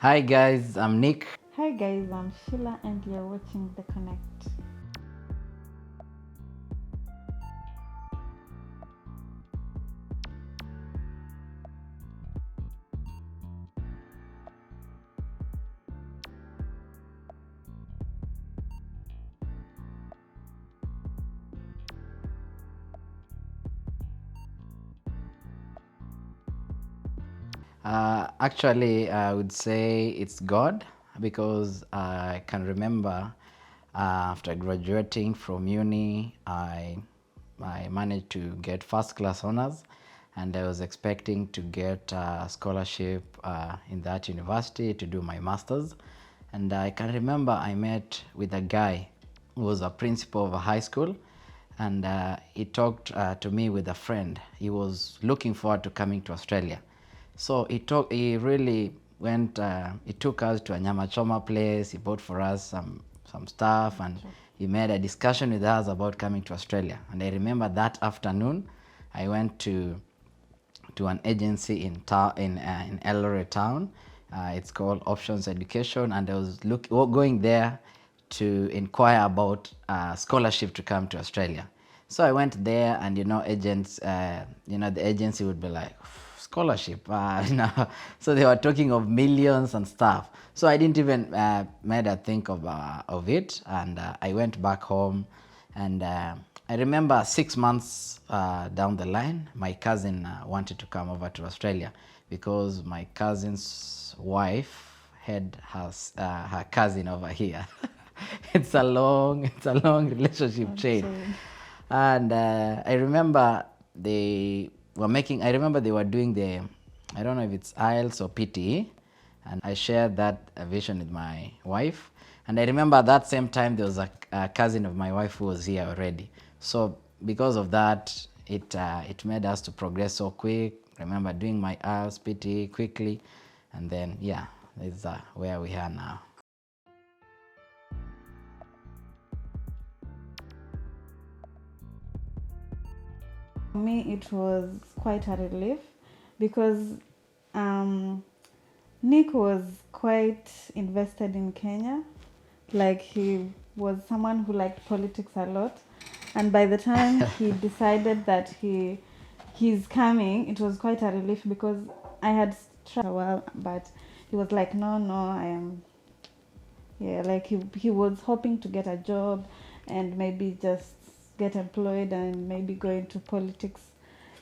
Hi guys, I'm Nick. Hi guys, I'm Shilla and you're watching The Connect. Actually, I would say it's God because I can remember after graduating from uni, I managed to get first class honors, and I was expecting to get a scholarship in that university to do my masters. And I can remember I met with a guy who was a principal of a high school, and he talked to me with a friend. He was looking forward to coming to Australia. So he really went, he took us to a nyama choma place, he bought for us some stuff, and he made a discussion with us about coming to Australia. And I remember that afternoon, I went to an agency in Eldoret town. It's called Options Education, and I was going there to inquire about scholarship to come to Australia. So I went there, and agents, the agency would be like, scholarship, so they were talking of millions and stuff. So I didn't even made a think of it, and I went back home, and I remember 6 months down the line, my cousin wanted to come over to Australia because my cousin's wife had her cousin over here. It's a long relationship chain. And I remember they were doing I don't know if it's IELTS or PTE, and I shared that vision with my wife. And I remember at that same time there was a cousin of my wife who was here already. So because of that, it made us to progress so quick. Remember doing my IELTS, PTE quickly, and then yeah, this is where we are now. For me, it was quite a relief because Nick was quite invested in Kenya. Like, he was someone who liked politics a lot. And by the time he decided that he's coming, it was quite a relief because I had tried a while, but he was like, no, I am. Yeah, like he was hoping to get a job and maybe just get employed and maybe go into politics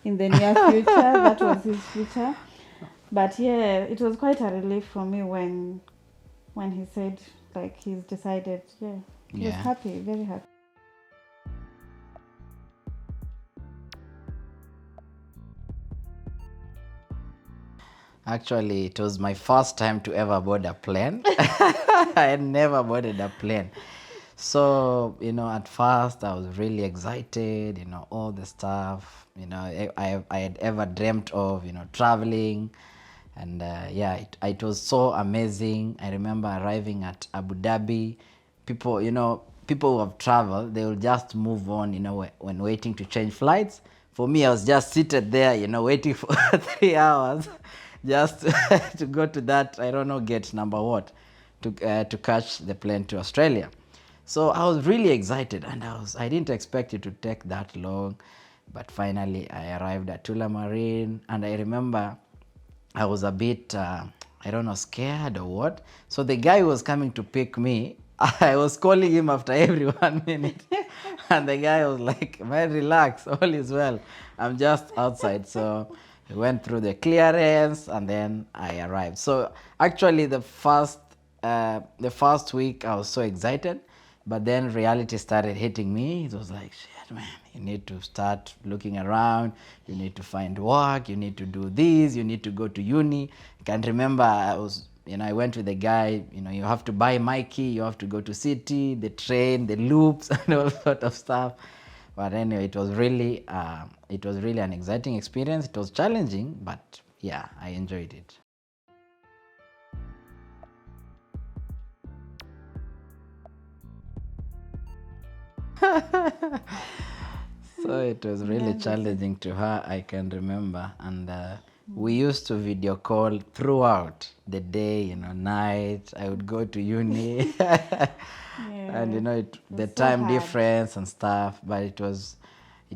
in the near future. That was his future. But yeah, it was quite a relief for me when he said like he's decided. Yeah, he was happy, very happy. Actually, it was my first time to ever board a plane. I had never boarded a plane. So, at first I was really excited, all the stuff, I had ever dreamt of, traveling. And yeah, it was so amazing. I remember arriving at Abu Dhabi. People who have traveled, they will just move on, when waiting to change flights. For me, I was just seated there, waiting for 3 hours just to go to that, I don't know, gate number what, to catch the plane to Australia. So I was really excited, and I didn't expect it to take that long. But finally, I arrived at Tula Marine, and I remember I was a bit, I don't know, scared or what. So the guy who was coming to pick me, I was calling him after every 1 minute. And the guy was like, man, relax, all is well. I'm just outside. So we went through the clearance, and then I arrived. So actually the first week I was so excited, but then reality started hitting me. It was like, shit, man, you need to start looking around, you need to find work, you need to do this, you need to go to uni. I can remember I went with the guy, you have to buy Mikey, you have to go to city, the train, the loops, and all sort of stuff. But anyway, it was really an exciting experience. It was challenging, but yeah, I enjoyed it. So it was really challenging to her, I can remember. And we used to video call throughout the day, night. I would go to uni. And It the was so time hard. difference and stuff, but it was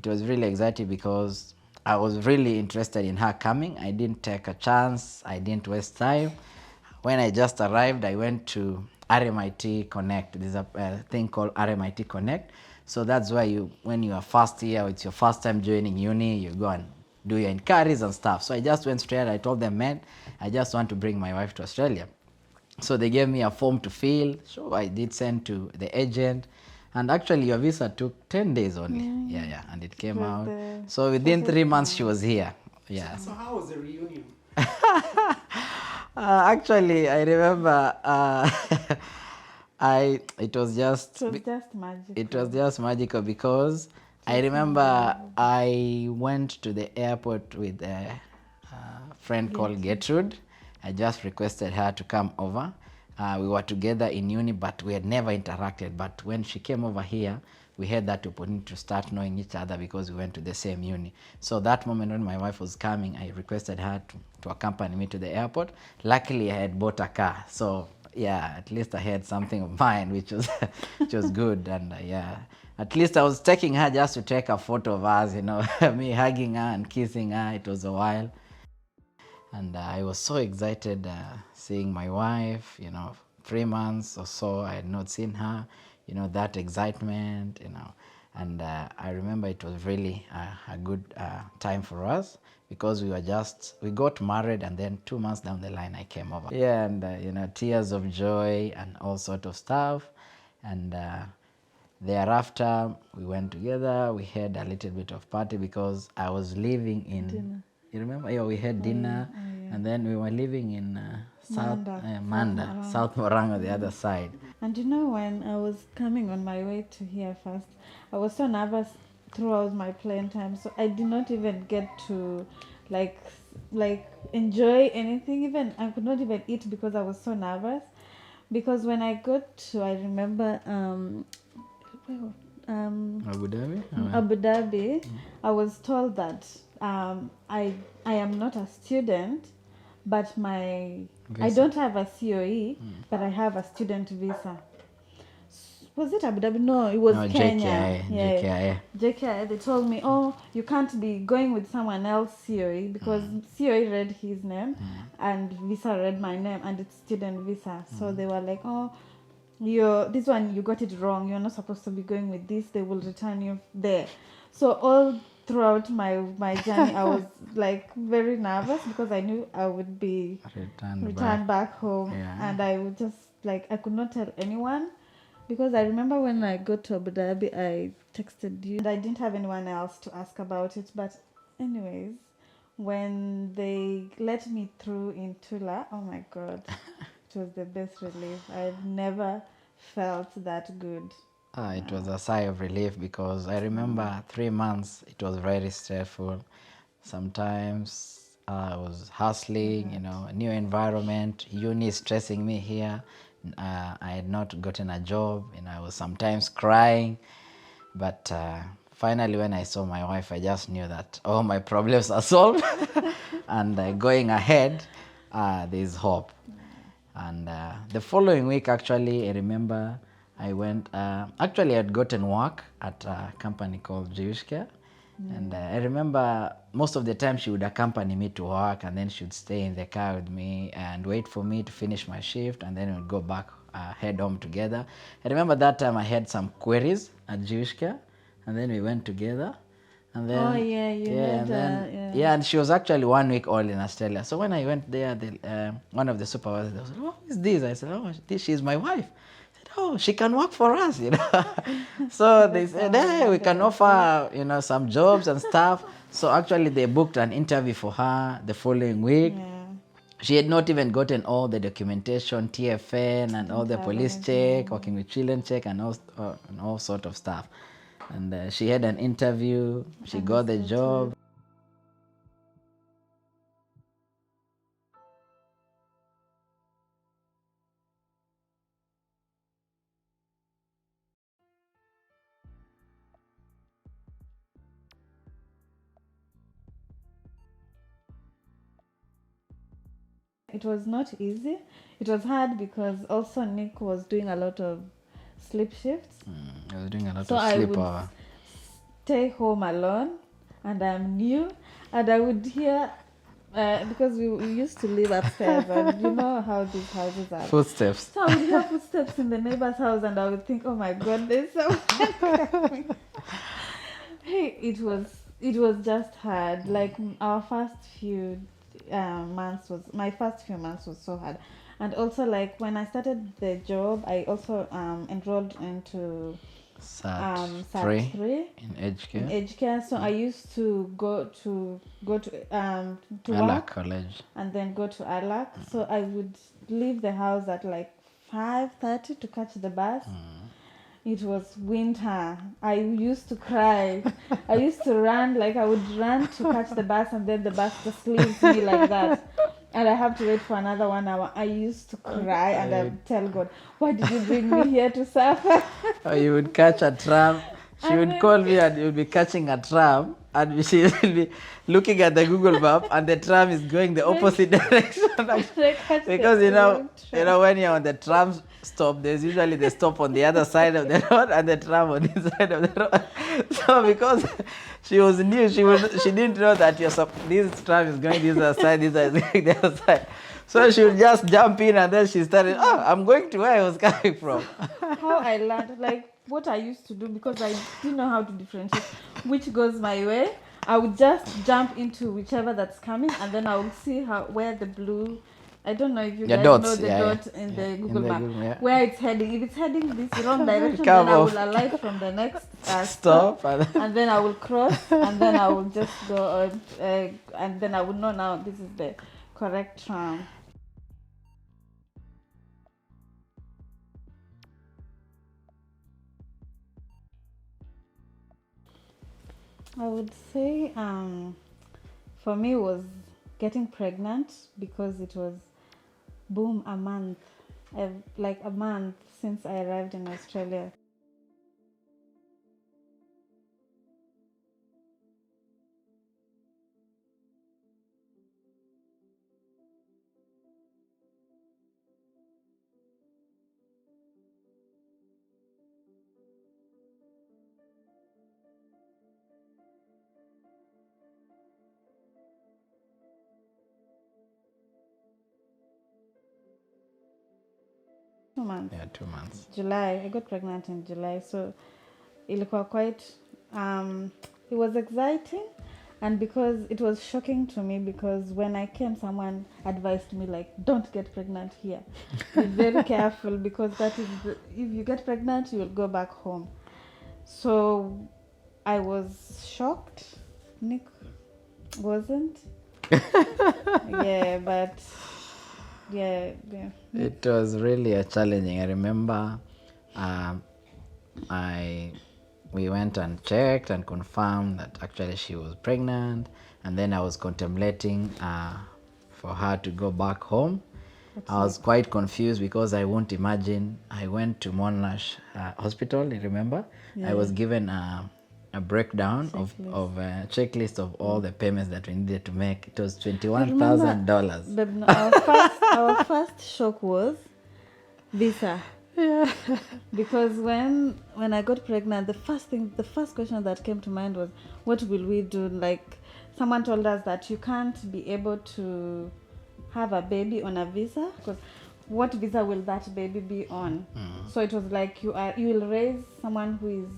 really exciting because I was really interested in her coming. I didn't take a chance. I didn't waste time. When I just arrived, I went to RMIT Connect. There's a thing called RMIT Connect. So that's why when you are first year, it's your first time joining uni, you go and do your inquiries and stuff. So I just went straight. I told them, man, I just want to bring my wife to Australia. So they gave me a form to fill. So I did send to the agent. And actually, your visa took 10 days only. Yeah. And it came was out. the So within 3 shortest months, time. she was here. Yeah. So how was the reunion? Actually, I remember it was just It was just magical. it was just magical because I remember I went to the airport with a friend called Gertrude. I just requested her to come over. We were together in uni, but we had never interacted. But when she came over here, we had that opportunity to start knowing each other because we went to the same uni. So that moment when my wife was coming, I requested her to accompany me to the airport. Luckily, I had bought a car. So yeah, at least I had something of mine, which was which was good. And yeah, at least I was taking her just to take a photo of us, me hugging her and kissing her. It was a while. And I was so excited seeing my wife. 3 months or so I had not seen her. That excitement. And I remember it was really a good time for us because we got married, and then 2 months down the line I came over. Yeah, and tears of joy and all sort of stuff. And thereafter we went together. We had a little bit of party because I was living in Dinner. You remember? Yeah, we had dinner. And then we were living in South Morango, the other side. And when I was coming on my way to here first, I was so nervous throughout my plane time, so I did not even get to like enjoy anything. Even I could not even eat because I was so nervous. Because when I got to, I remember Abu Dhabi? Abu Dhabi, I was told that I am not a student, but I don't have a COE, but I have a student visa. Was it Abu Dhabi? No, it was No, Kenya. JKIA. JKIA. They told me, you can't be going with someone else COE because COE read his name and visa read my name, and it's student visa. So they were like, this one you got it wrong. You're not supposed to be going with this. They will return you there. So all throughout my journey, I was like very nervous because I knew I would be returned back home, and I would just I could not tell anyone. Because I remember when I got to Abu Dhabi, I texted you, and I didn't have anyone else to ask about it. But anyways, when they let me through in Tula, oh my God, it was the best relief. I've never felt that good. It was a sigh of relief because I remember 3 months, it was very stressful. Sometimes I was hustling, a new environment, uni stressing me here. I had not gotten a job, I was sometimes crying. But finally, when I saw my wife, I just knew that all my problems are solved. And going ahead, there's hope. And the following week, actually, I remember I went, actually, I had gotten work at a company called Jewish Care. And I remember most of the time she would accompany me to work, and then she would stay in the car with me and wait for me to finish my shift, and then we would go back, head home together. I remember that time I had some queries at Jewish Care, and then we went together. And then, and she was actually 1 week old in Australia. So when I went there, one of the supervisors was like, "Oh, who is this?" I said, "She's my wife." Said, "Oh, she can work for us, So they said, "Hey, we can offer, some jobs and stuff." So actually, they booked an interview for her the following week. She had not even gotten all the documentation, TFN, and all the police check, working with children check, and all sort of stuff. And she had an interview. She got the job. it was not easy. It was hard because also Nick was doing a lot of sleep shifts. I was doing a lot So of I sleep would hour. stay home alone, and I'm new, and I would hear because we used to live upstairs, and you know how these houses are. Footsteps. So I would hear footsteps in the neighbor's house, and I would think, oh my god, there's someone coming. Hey, it was just hard. Like our first few months was my first few months was so hard, and also like when I started the job, I also enrolled into Sat SAT 3 3 in aged in care. aged care. So I used to go to Ala work College. and then go to Alak. So I would leave the house at like 5:30 to catch the bus. It was winter. I used to cry. I used to run, like I would run to catch the bus, and then the bus just leaves me like that. And I have to wait for another 1 hour. I used to cry and I would tell God, why did you bring me here to suffer? Or you would catch a tram. She And would then- call me and you would be catching a tram and she will be looking at the Google map and the tram is going the opposite direction. I catch Because the wrong tram. when you're on the tram stop, there's usually the stop on the other side of the road and the tram on this side of the road. So because she was new, she didn't know that this tram is going this other side, this is going the other side. So she would just jump in and then she started, I'm going to where I was coming from. How I learned, like what I used to do, because I didn't know how to differentiate which goes my way. I would just jump into whichever that's coming, and then I will see where the blue. I don't know if you Yeah, guys dots, know the yeah, dot yeah. in Yeah, the in Google the map Google, yeah. where it's heading. If it's heading this wrong direction, Come then I off. will alight from the next Stop. and then I will cross, and then I will just go, and then I will know now this is the correct tram. I would say for me was getting pregnant, because it was boom a month, like a month since I arrived in Australia. Two months. Yeah, 2 months. July. I got pregnant in July, so ilikuwa quite it was exciting, and because it was shocking to me, because when I came, someone advised me like, don't get pregnant here. Be very careful, because that is if you get pregnant, you will go back home. So I was shocked. Nick wasn't. Yeah, but yeah. It was really a challenging. I remember we went and checked and confirmed that actually she was pregnant, and then I was contemplating for her to go back home. I was quite confused because I won't imagine. I went to Monash Hospital, you remember? I was given a breakdown of a checklist of all the payments that we needed to make. It was $21,000. But no, our first shock was visa. Yeah. Because when I got pregnant, the first question that came to mind was, what will we do? Like, someone told us that you can't be able to have a baby on a visa, because what visa will that baby be on? So it was like you will raise someone who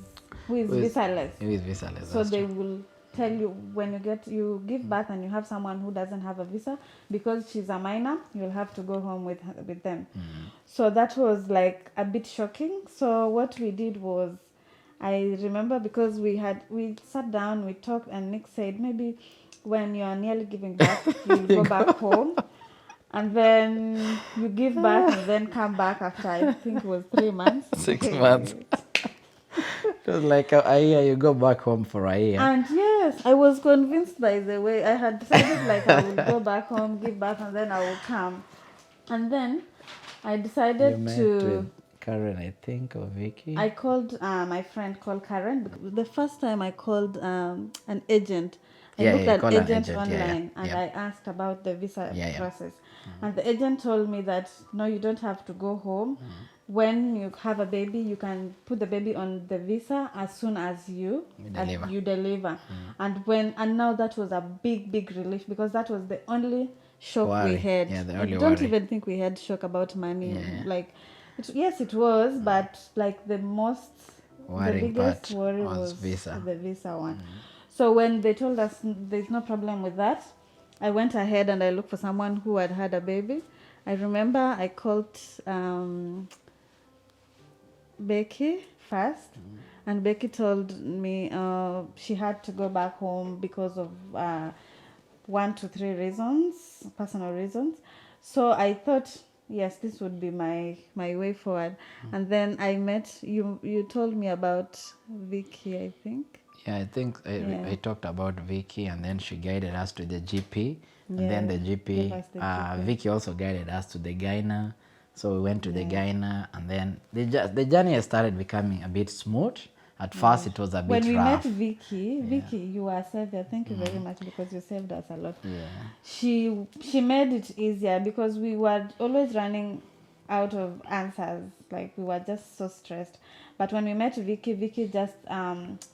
is visaless. Who is visaless? So they will tell you when you give birth and you have someone who doesn't have a visa, because she's a minor, you'll have to go home with them. So that was like a bit shocking. So what we did was, I remember, because we sat down, we talked, and Nick said, maybe when you are nearly giving birth, you'll go back home, and then you give birth and then come back after, I think it was 3 months. 6 months. It was like a year, you go back home for a year. And yes, I was convinced, by the way. I had decided like I would go back home, give birth, and then I will come. And then I decided You met to... with Karen, I think, or Vicky. I called my friend called Karen. The first time I called an agent, I Yeah, looked yeah, at call an agent agent. Yeah, online yeah, and yeah. I asked about the visa Yeah, yeah. process. And the agent told me that no, you don't have to go home. When you have a baby, you can put the baby on the visa as soon as You deliver. you deliver. And now that was a big relief, because that was the only shock we Worry. had. Yeah, the I only don't worry. even think we had shock about money. Yeah. Like, yes, it was, but like the Worrying biggest part worry was was visa. the visa one. So when they told us there's no problem with that, I went ahead and I looked for someone who had a baby. I remember I called Becky first, and Becky told me she had to go back home because of 1 to 3 reasons, personal reasons. So I thought, yes, this would be my way forward. And then I met you. You told me about Vicky, I think. Yeah, I think Yeah. I talked about Vicky, and then she guided us to the GP, and then Yes, the give GP, us the GP. Vicky also guided us to the gyna. So we went to the Yeah. gyna, and then the journey has started becoming a bit smooth. At first, it was a When bit we met rough. Vicky, you are a savior. Thank you very much, because you saved us a lot. Yeah. She made it easier, because we were always running out of answers. Like, we were just so stressed. But when we met Vicky just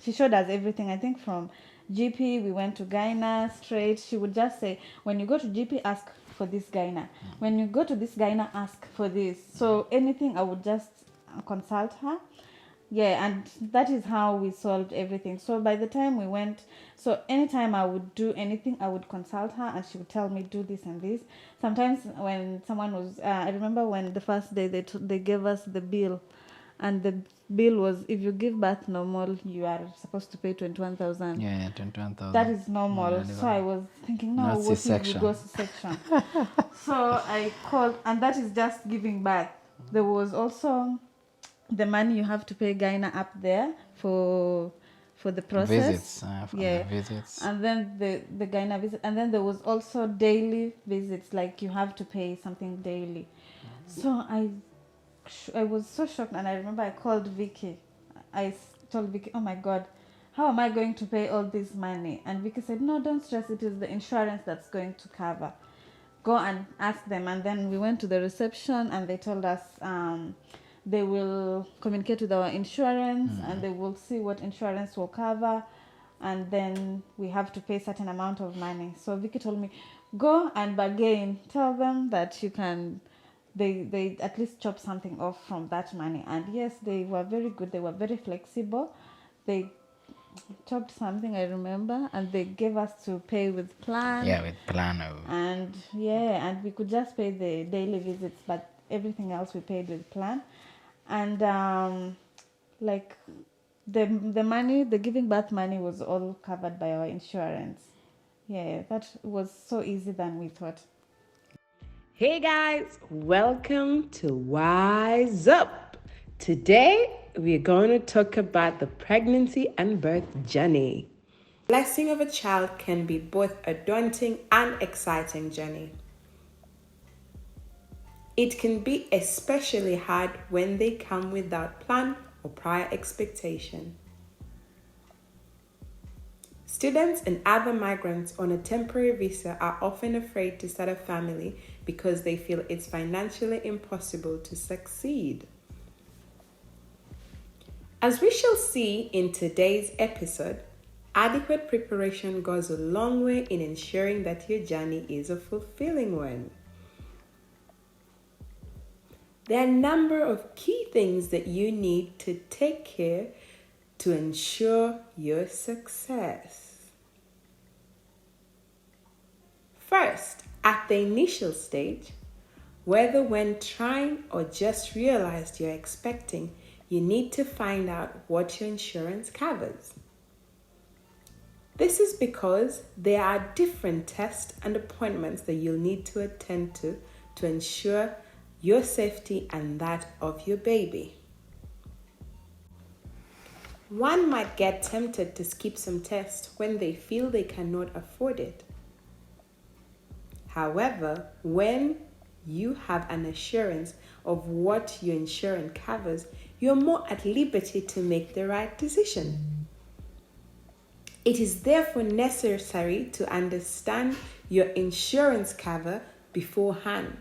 she showed us everything. I think from GP we went to gyna straight. She would just say, when you go to GP, ask for this gyna. When you go to this gyna, ask for this. So anything, I would just consult her. Yeah, and that is how we solved everything. So by the time we went, so anytime I would do anything, I would consult her and she would tell me, do this and this. Sometimes when someone was I remember when the first day they gave us the bill, and the bill was, if you give birth normal, you are supposed to pay 21,000. Yeah, 21,000. That is normal. So I was thinking, no, Not what if we C-section. go C-section? So I called, and that is just giving birth. There was also the money you have to pay gyna up there for the process. Visits, for the visits. And then the gyna visit, and then there was also daily visits, like you have to pay something daily. So I was so shocked, and I remember I called Vicky. Told Vicky, oh my god, how am I going to pay all this money? And Vicky said, no, don't stress, it is the insurance that's going to cover. Go and ask them. And then we went to the reception, and they told us they will communicate with our insurance, and they will see what insurance will cover, and then we have to pay certain amount of money. So Vicky told me, go and bargain, tell them that you can, they at least chop something off from that money. And yes, they were very good, they were very flexible. They chopped something, I remember, and they gave us to pay with plan. Yeah, with plan. And we could just pay the daily visits, but everything else we paid with plan. And like the money, the giving birth money, was all covered by our insurance. Yeah, that was so easy than we thought. Hey guys, welcome to Wise Up. Today we're going to talk about the pregnancy and birth journey. Blessing of a child can be both a daunting and exciting journey. It can be especially hard when they come without plan or prior expectation. Students and other migrants on a temporary visa are often afraid to start a family because they feel it's financially impossible to succeed. As we shall see in today's episode, adequate preparation goes a long way in ensuring that your journey is a fulfilling one. There are a number of key things that you need to take care to ensure your success. First, at the initial stage, whether when trying or just realized you're expecting, you need to find out what your insurance covers. This is because there are different tests and appointments that you'll need to attend to ensure your safety and that of your baby. One might get tempted to skip some tests when they feel they cannot afford it. However, when you have an assurance of what your insurance covers, you're more at liberty to make the right decision. It is therefore necessary to understand your insurance cover beforehand,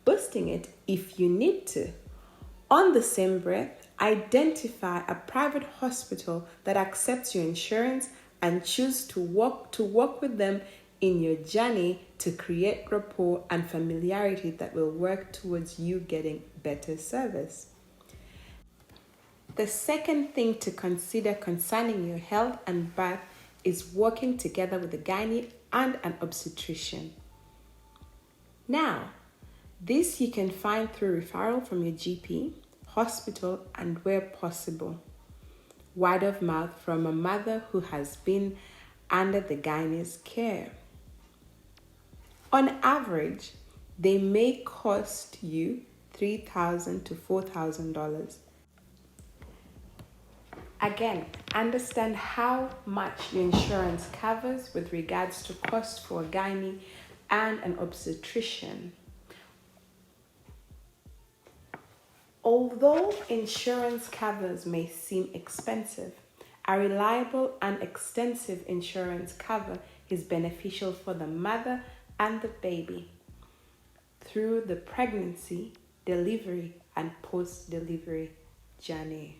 boosting it if you need to. On the same breath, identify a private hospital that accepts your insurance and choose to work with them in your journey to create rapport and familiarity that will work towards you getting better service. The second thing to consider concerning your health and birth is working together with a gynae and an obstetrician. Now, this you can find through referral from your GP, hospital, and where possible, word of mouth from a mother who has been under the gynae's care. On average, they may cost you $3,000 to $4,000. Again, understand how much your insurance covers with regards to cost for a gynae and an obstetrician. Although insurance covers may seem expensive, a reliable and extensive insurance cover is beneficial for the mother and the baby through the pregnancy, delivery, and post-delivery journey.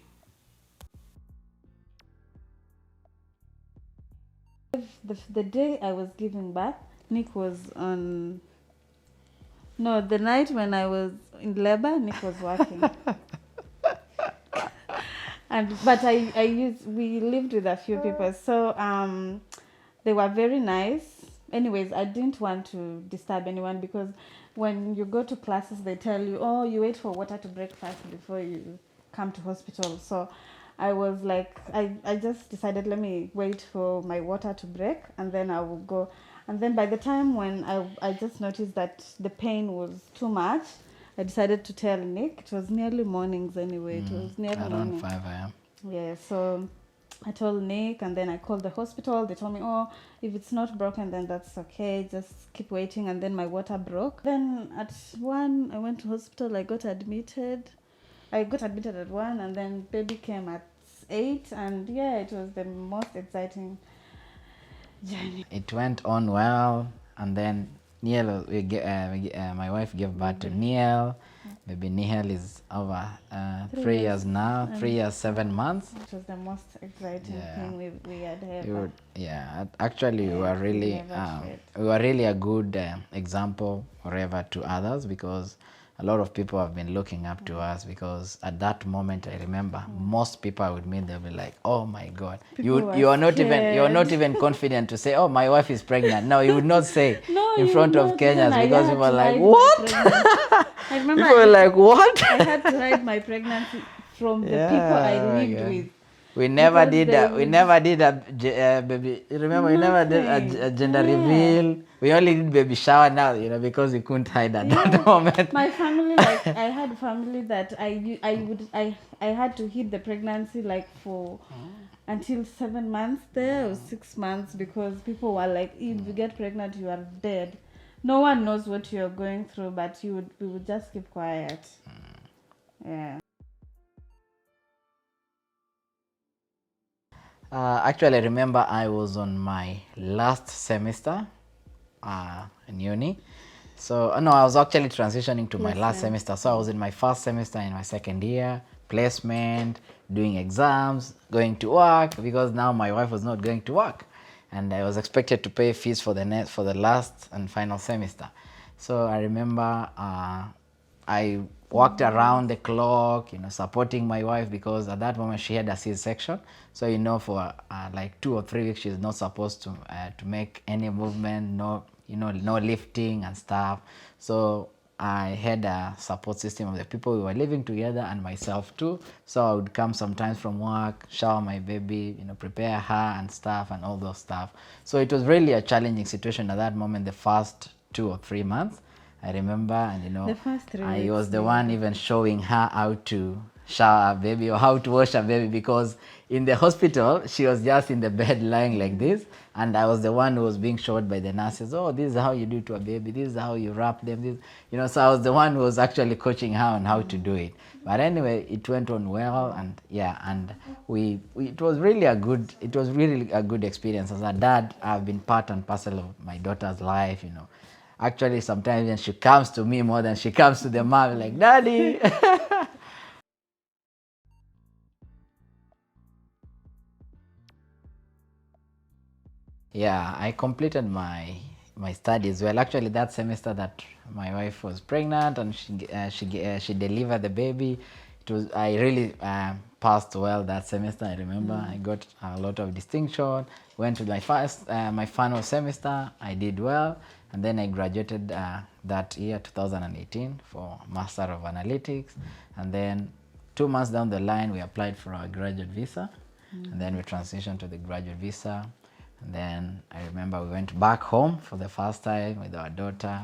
The day I was giving birth, Nick was on. No, the night when I was in labor, Nick was working. But we lived with a few people, so they were very nice. Anyways, I didn't want to disturb anyone because when you go to classes, they tell you, oh, you wait for water to break first before you come to hospital. So I was like, I just decided, let me wait for my water to break and then I will go. And then by the time when I just noticed that the pain was too much, I decided to tell Nick. It was nearly mornings anyway. It was nearly Around morning. 5 a.m. Yeah, so I told Nick and then I called the hospital. They told me, oh, if it's not broken, then that's okay. Just keep waiting. And then my water broke. Then at 1, I went to hospital. I got admitted. at 1 and then baby came at 8. And yeah, it was the most exciting journey. It went on well, and then Niel, my wife gave birth to Niel. Baby Niel is over 3 years now, 3 years, 7 months. It was the most exciting thing we had ever. Actually, we were really a good example forever to others, because a lot of people have been looking up to us, because at that moment I remember most people I would meet, they'll be like, oh my God, you are not even confident to say, oh, my wife is pregnant. No, you would not say in front of Kenyans, because people were like, what? I remember people were like, what? I had to hide my pregnancy from the people I lived with. We never did a baby. Remember, we never did a gender reveal. We only did baby shower now, because we couldn't hide at that moment. My family, like I had family that I had to hide the pregnancy like for until 7 months there or 6 months, because people were like, if you get pregnant, you are dead. No one knows what you're going through, but we would just keep quiet. Yeah. Actually, I remember I was on my last semester in uni. So, no, I was actually transitioning to my last semester. So I was in my first semester in my second year, placement, doing exams, going to work, because now my wife was not going to work. And I was expected to pay fees for the last and final semester. So I remember I walked around the clock, supporting my wife, because at that moment she had a C-section. So, for like 2 or 3 weeks, she's not supposed to make any movement, no lifting and stuff. So I had a support system of the people we were living together and myself too. So I would come sometimes from work, shower my baby, prepare her and stuff and all those stuff. So it was really a challenging situation at that moment, the first 2 or 3 months. I remember, and the first 3 I weeks, was the one even showing her how to shower a baby or how to wash a baby, because in the hospital she was just in the bed lying like this, and I was the one who was being showed by the nurses, oh, this is how you do it to a baby, this is how you wrap them, this, so I was the one who was actually coaching her on how to do it. But anyway, it went on well, and and it was really a good experience. As a dad, I've been part and parcel of my daughter's life. Actually, sometimes when she comes to me more than she comes to the mom, like, Daddy. Yeah, I completed my studies well. Actually, that semester that my wife was pregnant and she delivered the baby, I really passed well that semester. I remember I got a lot of distinction. Went to my final semester. I did well, and then I graduated that year, 2018, for Master of Analytics, and then 2 months down the line, we applied for our graduate visa, and then we transitioned to the graduate visa. And then I remember we went back home for the first time with our daughter.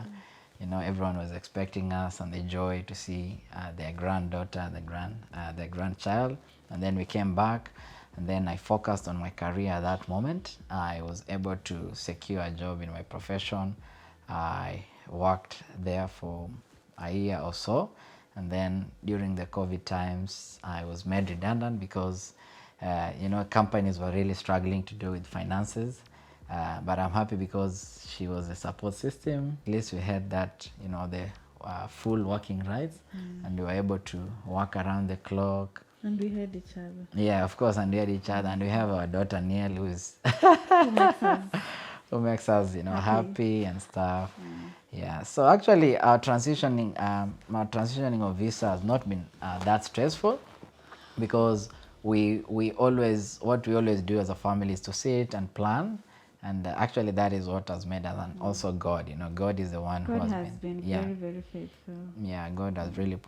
Everyone was expecting us, and the joy to see their granddaughter, their grandchild. And then we came back, and then I focused on my career at that moment. I was able to secure a job in my profession. I worked there for a year or so, and then during the COVID times, I was made redundant because companies were really struggling to do with finances. But I'm happy because she was a support system. At least we had that, the full working rights, and we were able to work around the clock. And we had each other. Yeah, of course, and we had each other, and we have our daughter Neil, who makes us, happy and stuff. Yeah. So actually, our transitioning of visa has not been that stressful, because what we always do as a family is to sit and plan, and actually that is what has made us. And also God, God is the one who has been very, very faithful. Yeah, God has really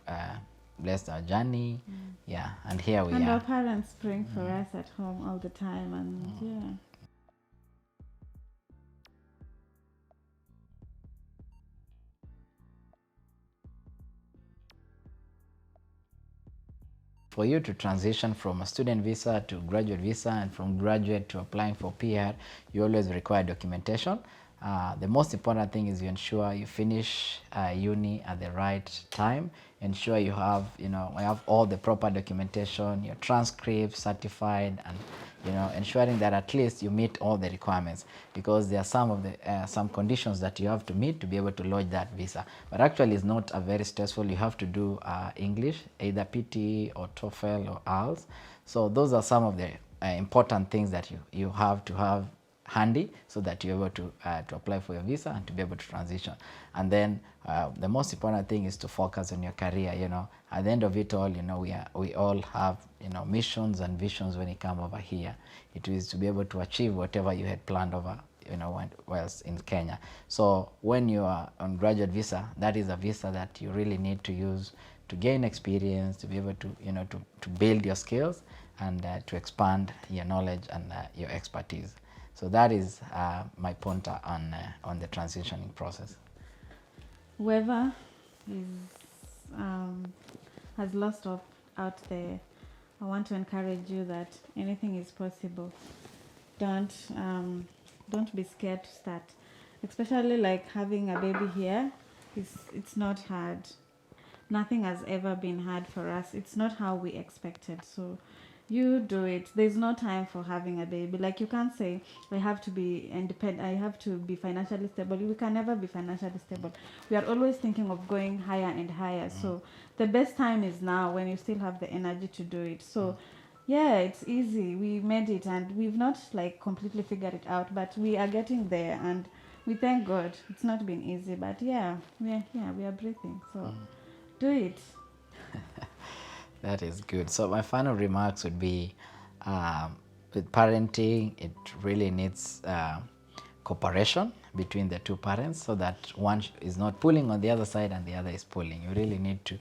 blessed our journey. Yeah, and here we and are. Our parents praying for us at home all the time, and yeah. For you to transition from a student visa to graduate visa, and from graduate to applying for PR, you always require documentation. The most important thing is you ensure you finish uni at the right time. Ensure you have all the proper documentation, your transcript certified, and ensuring that at least you meet all the requirements, because there are some conditions that you have to meet to be able to lodge that visa. But actually, it's not a very stressful. You have to do English, either PTE or TOEFL or IELTS. So those are some of the important things that you have to have handy, so that you're able to apply for your visa and to be able to transition. And then the most important thing is to focus on your career. At the end of it all, we all have missions and visions when it comes over here. It is to be able to achieve whatever you had planned over whilst in Kenya. So when you are on graduate visa, that is a visa that you really need to use to gain experience, to be able to to build your skills, and to expand your knowledge and your expertise. So that is my pointer on the transitioning process. Whoever has lost hope out there, I want to encourage you that anything is possible. Don't be scared to start, especially like having a baby here. It's not hard. Nothing has ever been hard for us. It's not how we expected. So you do it. There's no time for having a baby. Like, you can't say, I have to be independent, I have to be financially stable. We can never be financially stable. We are always thinking of going higher and higher. So the best time is now, when you still have the energy to do it. So yeah, it's easy. We made it, and we've not like completely figured it out, but we are getting there, and we thank God. It's not been easy, but yeah, we are breathing. So do it. That is good. So my final remarks would be, with parenting, it really needs cooperation between the two parents, so that one is not pulling on the other side and the other is pulling. You really need to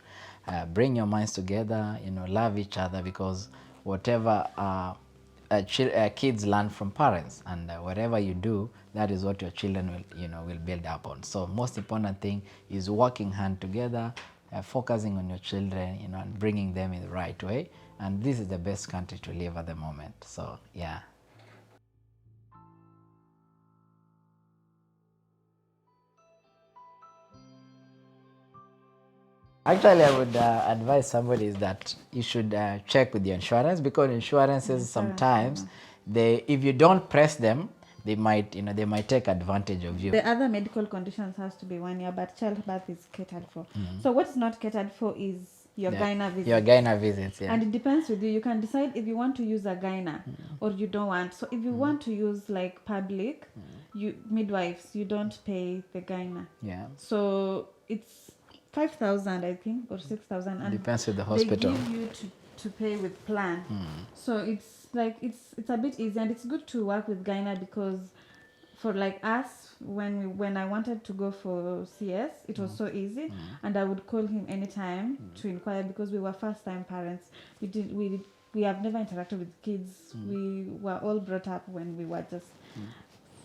bring your minds together, love each other, because whatever kids learn from parents, and whatever you do, that is what your children will build up on. So most important thing is working hand together, focusing on your children, and bringing them in the right way. And this is the best country to live at the moment. So yeah. Actually, I would advise somebody is that you should check with your insurance, because insurances sometimes if you don't press them, they might take advantage of you. The other medical conditions has to be 1 year, but childbirth is catered for. So what's not catered for is your gyna visits. Your gyna visits, yeah. And it depends with you. You can decide if you want to use a gyna or you don't want. So if you want to use like public, midwives, you don't pay the gyna. Yeah. So it's 5,000, I think, or 6,000, and depends with the hospital. they give you to pay with plan. So it's like it's a bit easy, and it's good to work with gyna, because for like us, when I wanted to go for CS, it was so easy, and I would call him anytime to inquire, because we were first time parents. We have never interacted with kids. We were all brought up when we were just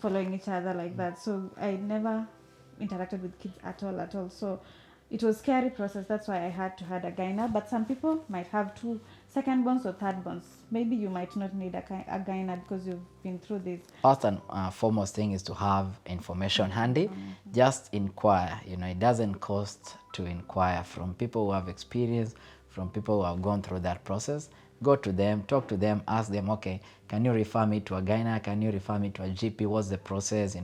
following each other like that. So I never interacted with kids at all. So it was a scary process. That's why I had to have a gyna. But some people might have 2 second bonds or third bonds. Maybe you might not need a gyna because you've been through this. First and foremost thing is to have information handy. Just inquire. It doesn't cost to inquire from people who have experience, from people who have gone through that process. Go to them, talk to them, ask them, okay, can you refer me to a gyna? Can you refer me to a GP? What's the process?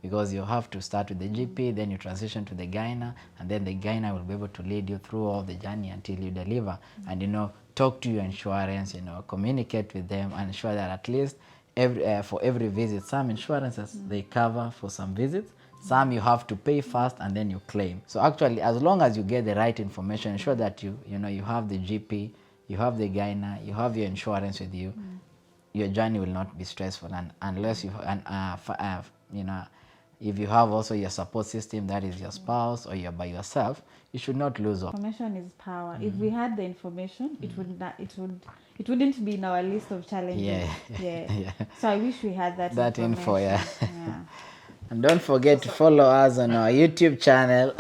Because you have to start with the GP, then you transition to the gyna, and then the gyna will be able to lead you through all the journey until you deliver. And talk to your insurance, communicate with them, and ensure that at least for every visit, some insurances they cover for some visits. Some you have to pay first and then you claim. So actually, as long as you get the right information, ensure that you have the GP, you have the gyna, you have your insurance with you. Your journey will not be stressful, and unless you if you have also your support system, that is your spouse, or you're by yourself, you should not lose hope. Information is power. If we had the information, it wouldn't be in our list of challenges. Yeah. So I wish we had that info. Yeah. Yeah. And don't forget to follow us on our YouTube channel.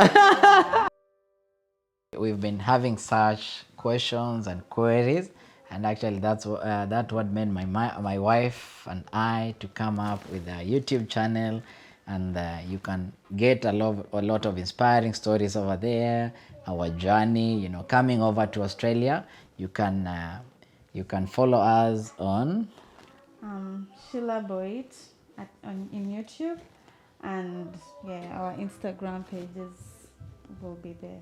We've been having such questions and queries, and actually that's what made my wife and I to come up with a YouTube channel. And you can get a lot of inspiring stories over there. Our journey, coming over to Australia. You can follow us on Shilla Boit in YouTube, and our Instagram pages will be there.